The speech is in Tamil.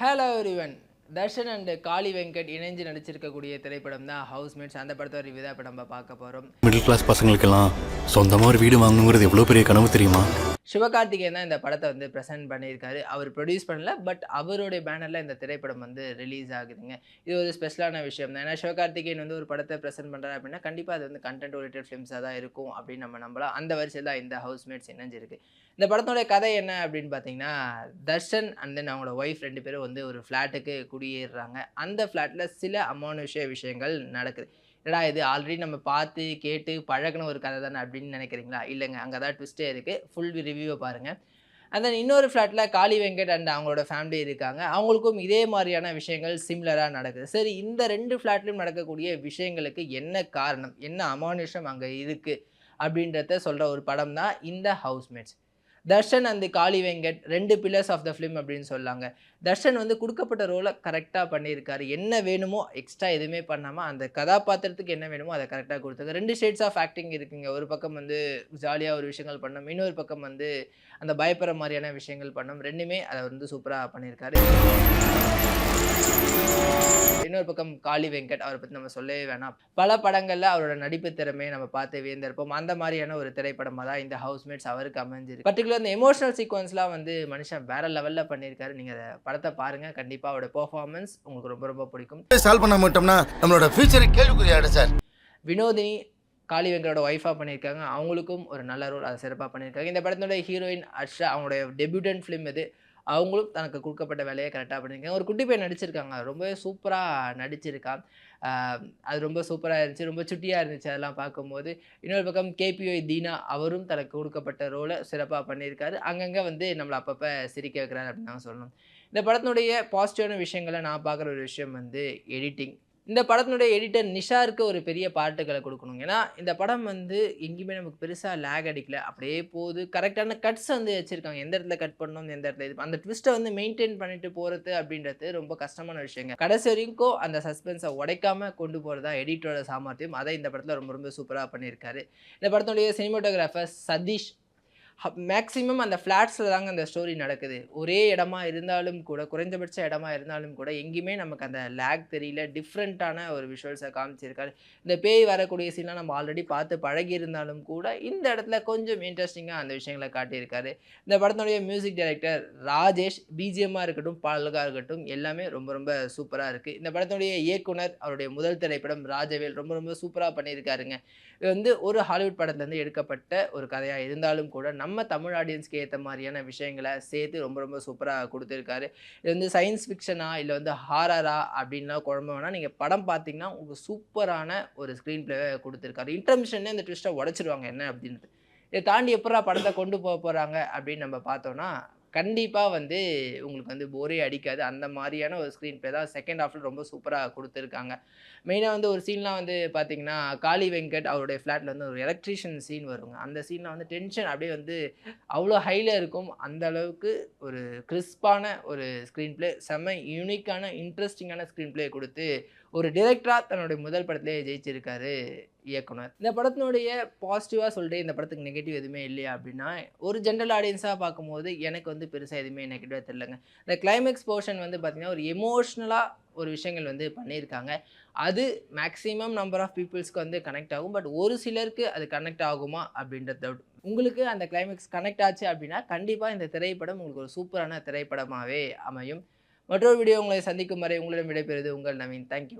Hello everyone. Darshan and Kali Venkat இணைஞ்சு நடிச்சிருக்கக்கூடிய திரைப்படம் தான் ஹவுஸ்மேட்ஸ். அந்த படத்தோட ரிவ்யூ தான் இப்போ நம்ம பார்க்க போகிறோம். மிடில் கிளாஸ் பசங்களுக்கெல்லாம் சொந்தமாக ஒரு வீடு வாங்கணுங்கிறது எவ்வளோ பெரிய கனவு தெரியுமா? சிவகார்த்திகேயன் தான் இந்த படத்தை வந்து ப்ரெசென்ட் பண்ணியிருக்காரு. அவர் ப்ரொடியூஸ் பண்ணல, பட் அவருடைய பேனரில் இந்த திரைப்படம் வந்து ரிலீஸ் ஆகுதுங்க. இது ஒரு ஸ்பெஷலான விஷயம் தான். ஏன்னா சிவகார்த்திகேயன் வந்து ஒரு படத்தை ப்ரெசென்ட் பண்ணுறாரு அப்படின்னா கண்டிப்பாக அது வந்து கண்டென்ட் ஓரியன்டட் ஃபிலிம்ஸாக தான் இருக்கும் அப்படின்னு நம்ம நம்பலாம். அந்த வரிசையில் தான் இந்த ஹவுஸ்மேட்ஸ் இணைஞ்சிருக்கு. இந்த படத்தோட கதை என்ன அப்படின்னு பார்த்தீங்கன்னா, தர்ஷன் அண்ட் தென் அவங்களோட ஒய்ஃப் 2 பேரும் வந்து ஒரு ஃப்ளாட்டுக்கு குடியேறுறாங்க. அந்த ஃப்ளாட்டில் சில அமானுஷ்ய விஷயங்கள் நடக்குது. என்னடா இது ஆல்ரெடி நம்ம பார்த்து, கேட்டு பழகுன ஒரு கதை தானே அப்படின்னு நினைக்கிறீங்களா? இல்லைங்க. அங்க தான் ட்விஸ்ட்டே இருக்கு. ஃபுல் ரிவ்யூவ பாருங்க. அண்ட் தென் இன்னொரு ஃப்ளாட்ல காளி வெங்கட் அண்ட் அவங்களோட ஃபேமிலி இருக்காங்க. அவங்களுக்கும் இதே மாரியான விஷயங்கள் சிமிலரா நடக்குது. சரி, இந்த 2 ஃப்ளாட்லயும் நடக்கக்கூடிய விஷயங்களுக்கு என்ன காரணம்? என்ன அமானுஷம் அங்க இருக்கு? அப்படின்றத சொல்ற ஒரு படம் தான் இந்த housemates. Darshan and Kali Venkat 2 pillars of the film அப்படின்னு சொல்லாங்க. தர்ஷன் வந்து குடுக்கப்பட்ட ரோல கரெக்ட்டா பண்ணியிருக்காரு. என்ன வேணுமோ எக்ஸ்ட்ரா எதுவுமே பண்ணாம, அந்த கதாபாத்திரத்துக்கு என்ன வேணுமோ அத கரெக்ட்டா குடுத்தாங்க. 2 ஷேட்ஸ் ஆஃப் ஆக்டிங் இருக்குங்க. ஒரு பக்கம் வந்து ஜாலியா ஒரு விஷயங்கள் பண்ணணும். இன்னொரு பக்கம் வந்து அந்த பயப்படுற மாரியான விஷயங்கள் பண்ணணும். 2மே அத வந்து சூப்பரா பண்ணியிருக்காரு. இன்னொரு பக்கம் காளி வெங்கட் அவர பத்தி நம்ம சொல்லவே வேணாம். பல படங்கள்ல அவரோட நடிப்பு திறமைய நம்ம பார்த்து வியந்திருப்போம். அந்த மாரியான ஒரு திரைப்படமா தான் இந்த ஹவுஸ்மேட்ஸ் அவருக்கு அமைஞ்சிருக்கு. பர்ட்டிகுலர் இந்த எமோஷனல் சீக்வென்ஸ்லாம் வந்து மனுஷன் வேற லெவல்ல பண்ணியிருக்காரு. நீங்க அத படத்த பாருங்க. கண்டிப்பா அவரோட பெர்ஃபார்மன்ஸ் உங்களுக்கு ரொம்ப ரொம்ப பிடிக்கும். சால்வ் பண்ண மாட்டோம்னா நம்மளோட ஃபியூச்சர் கேள்விக்குறியாயிடும் சார். வினோதினி காளி வெங்கடோட ஒய்ஃபா பண்ணியிருக்காங்க. அவங்களுக்கும் ஒரு நல்ல ரோல் அத சிறப்பா பண்ணியிருக்காங்க. இந்த படத்தோட ஹீரோயின் அர்ஷா அவங்களுடைய டெபியூட்டன்ட் ஃபிலிம் இது. அவங்களும் தனக்கு குடுக்கப்பட்ட வேலைய கரெக்ட்டா பண்ணியிருக்காங்க. ஒரு குட்டி பையன் நடிச்சிருக்காங்க. ரொம்பவே சூப்பரா நடிச்சிருக்கா. அ அது ரொம்ப சூப்பரா இருந்துச்சு. ரொம்ப சுட்டியா இருந்துச்சு அதெல்லாம் பார்க்கும்போது. இன்னொரு பக்கம் கேபிஒய் தீனா அவரும் தனக்கு குடுக்கப்பட்ட ரோல சிறப்பா பண்ணியிருக்காரு. அங்கங்க வந்து நம்மள அப்பப்ப சிரிக்க வைக்கிறாரு அப்படின்னு தான் சொல்லணும். இந்த படத்தினுடைய பாசிட்டிவான விஷயங்கள நான் பார்க்குற ஒரு விஷயம் வந்து எடிட்டிங். இந்த படத்தினுடைய எடிட்டர் நிஷாருக்கு ஒரு பெரிய பாராட்டுக்கள குடுக்கணுங்க. ஏன்னா, இந்த படம் வந்து எங்கேயுமே நமக்கு பெருசா லேக் அடிக்கல. அப்படியே போது. கரெக்ட்டான கட்ஸ் வந்து வச்சிருக்காங்க. எந்த இடத்துல கட் பண்ணணும், எந்த இடத்துல இது அந்த ட்விஸ்ட்ட வந்து மெயின்டெயின் பண்ணிட்டு போறது அப்படின்றது ரொம்ப கஷ்டமான விஷயங்க. கடைசி வரைக்கும் அந்த சஸ்பென்ஸ உடைக்காம கொண்டு போறது தான் எடிட்டரோட சாமர்த்தியம். அத இந்த படத்துல ரொம்ப ரொம்ப சூப்பரா பண்ணியிருக்காரு. இந்த படத்தினுடைய சினிமாட்டோகிராஃபர் சதீஷ் மேக்ஸிமம் அந்த ஃப்ளாட்ஸ்ல தாங்க அந்த ஸ்டோரி நடக்குது. ஒரே இடமா இருந்தாலும் கூட, குறைந்தபட்ச இடமா இருந்தாலும் கூட, எங்கேயுமே நமக்கு அந்த லேக் தெரியல. டிஃப்ரெண்ட்டான ஒரு விஷுவல்ஸ காமிச்சிருக்காரு. இந்த பேய் வரக்கூடிய சீன்லாம் நம்ம ஆல்ரெடி பார்த்து பழகியிருந்தாலும் கூட, இந்த இடத்துல கொஞ்சம் இன்ட்ரஸ்டிங்கா அந்த விஷயங்கள காட்டியிருக்காரு. இந்த படத்தினுடைய மியூசிக் டைரக்டர் ராஜேஷ். பிஜிஎம்மா இருக்கட்டும், பாடல்களா இருக்கட்டும், எல்லாமே ரொம்ப ரொம்ப சூப்பரா இருக்கு. இந்த படத்தினுடைய இயக்குனர், அவருடைய முதல் திரைப்படம் ராஜவேல் ரொம்ப ரொம்ப சூப்பரா பண்ணியிருக்காருங்க. இது வந்து ஒரு ஹாலிவுட் படத்துலேருந்து எடுக்கப்பட்ட ஒரு கதையா இருந்தாலும் கூட, நம்ம தமிழ் ஆடியன்ஸ்க்கு ஏத்த மாரியான விஷயங்கள சேர்த்து ரொம்ப ரொம்ப சூப்பரா குடுத்திருக்காரு. இது வந்து சயன்ஸ் ஃபிக்ஷனா, இல்ல வந்து ஹாரரா அப்டின்லாம் குழம்ப வேணாம். நீங்க படம் பார்த்தீங்கன்னா, உங்களுக்கு சூப்பரான ஒரு ஸ்க்ரீன் பிளேவ குடுத்திருக்காரு. இன்டர்மிஷன்லயே இந்த ட்விஸ்ட்ட உடைச்சுருவாங்க என்ன அப்டின்ட்டு. இத தாண்டி எப்புட்றா படத்த கொண்டு போறாங்க அப்டின்னு நம்ம பார்த்தோம்னா, கண்டிப்பா வந்து உங்களுக்கு வந்து போரே அடிக்காது. அந்த மாரியான ஒரு ஸ்க்ரீன் பிளே தான் செகண்ட் ஹாஃப்ல ரொம்ப சூப்பரா குடுத்திருக்காங்க. மெயினா வந்து ஒரு சீன்லாம் வந்து பார்த்தீங்கன்னா, காளி வெங்கட் அவருடைய ஃப்ளாட்ல வந்து ஒரு எலக்ட்ரீஷியன் சீன் வருங்க. அந்த சீன்ல வந்து டென்ஷன் அப்படியே வந்து அவ்வளோ ஹைல இருக்கும். அந்த அளவுக்கு ஒரு கிரிஸ்பான ஒரு ஸ்க்ரீன் பிளே, செம்ம யூனிக்கான, இன்ட்ரஸ்டிங்கான ஸ்க்ரீன் பிளே குடுத்து, ஒரு டைரக்டரா தன்னுடைய முதல் படத்திலேயே ஜெயிச்சிருக்காரு இயக்குனர். இந்த படத்தினுடைய பாசிட்டிவா சொல்லிட்டு இந்த படத்துக்கு நெகட்டிவ் எதுவுமே இல்லையா அப்படின்னா, ஒரு ஜெனரல் ஆடியன்ஸா பார்க்கும்போது எனக்கு வந்து பெருசா எதுவுமே நெகட்டிவா தெரியலங்க. இந்த கிளைமாக்ஸ் போர்ஷன் வந்து பார்த்தீங்கன்னா, ஒரு எமோஷனலா ஒரு விஷயங்கள் வந்து பண்ணியிருக்காங்க. அது மேக்ஸிமம் நம்பர் ஆஃப் பீப்பிள்ஸ்க்கு வந்து கனெக்ட் ஆகும். பட் ஒரு சிலருக்கு அது கனெக்ட் ஆகுமா அப்படின்றது டவுட். உங்களுக்கு அந்த கிளைமாக்ஸ் கனெக்ட் ஆச்சு அப்படின்னா, கண்டிப்பா இந்த திரைப்படம் உங்களுக்கு ஒரு சூப்பரான திரைப்படமாவே அமையும். மற்றொரு வீடியோ உங்களை சந்திக்கும் வரை உங்களிடம் விடைபெறுவது உங்கள் நவீன். Thank you.